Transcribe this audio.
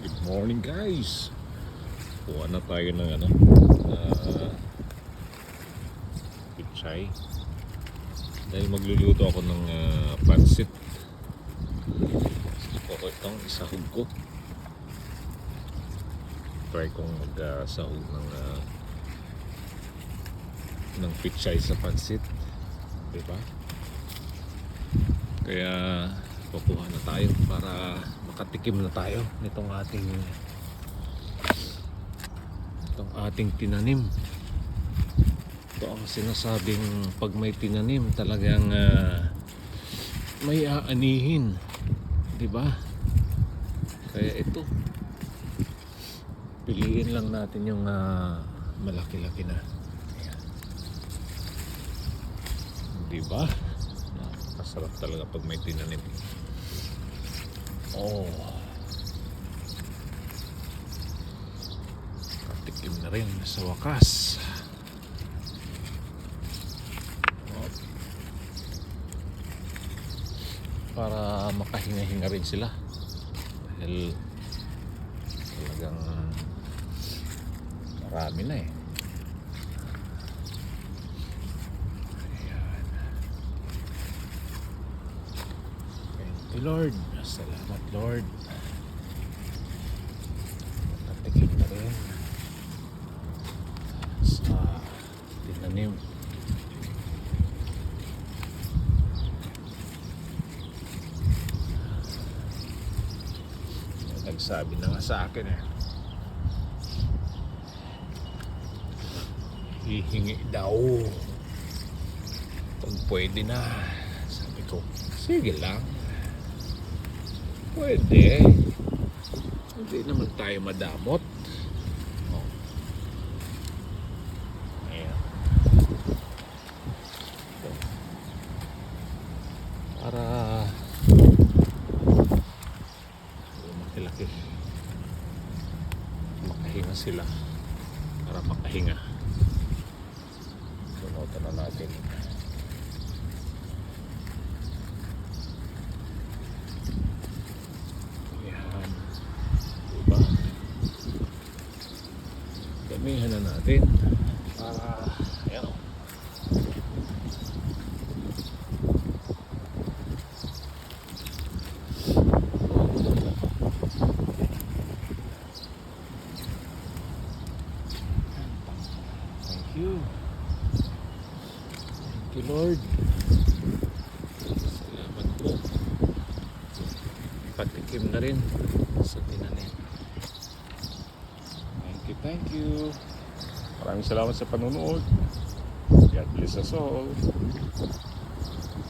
Good morning guys. Kuha na tayo ng pichay. Dahil magluluto ako ng pansit. Gusto ko itong isahog ko. Try kong magsahog ng pichay sa pansit. Diba? Kaya kukuha na tayo para makatikim na tayo nitong ating tinanim. Ito ang sinasabing pag may tinanim talagang may aanihin, di ba? Kaya ito, piliin lang natin yung malaki-laki na. Ayan. Di ba? Napakasarap talaga pag may tinanim. Oh, katikim na rin sa wakas. Oh. Para makahinga-hinga rin sila dahil talagang marami na eh. Ayan. Thank you Lord. Salamat Lord. Nakatikim na rin sa tinanim. Nagsabi na nga sa akin hihingi daw pag pwede na. Sabi ko sige lang, pwede, hindi naman tayo madamot. Oh. Ayan. So, para makilaki, makahinga sila, para makahinga. Sunotan na natin. Damihan na natin para ayan o. Thank you Lord. Salamat po. Patikim na rin sa tinanim. Thank you. Maraming salamat sa panonood. God bless us all.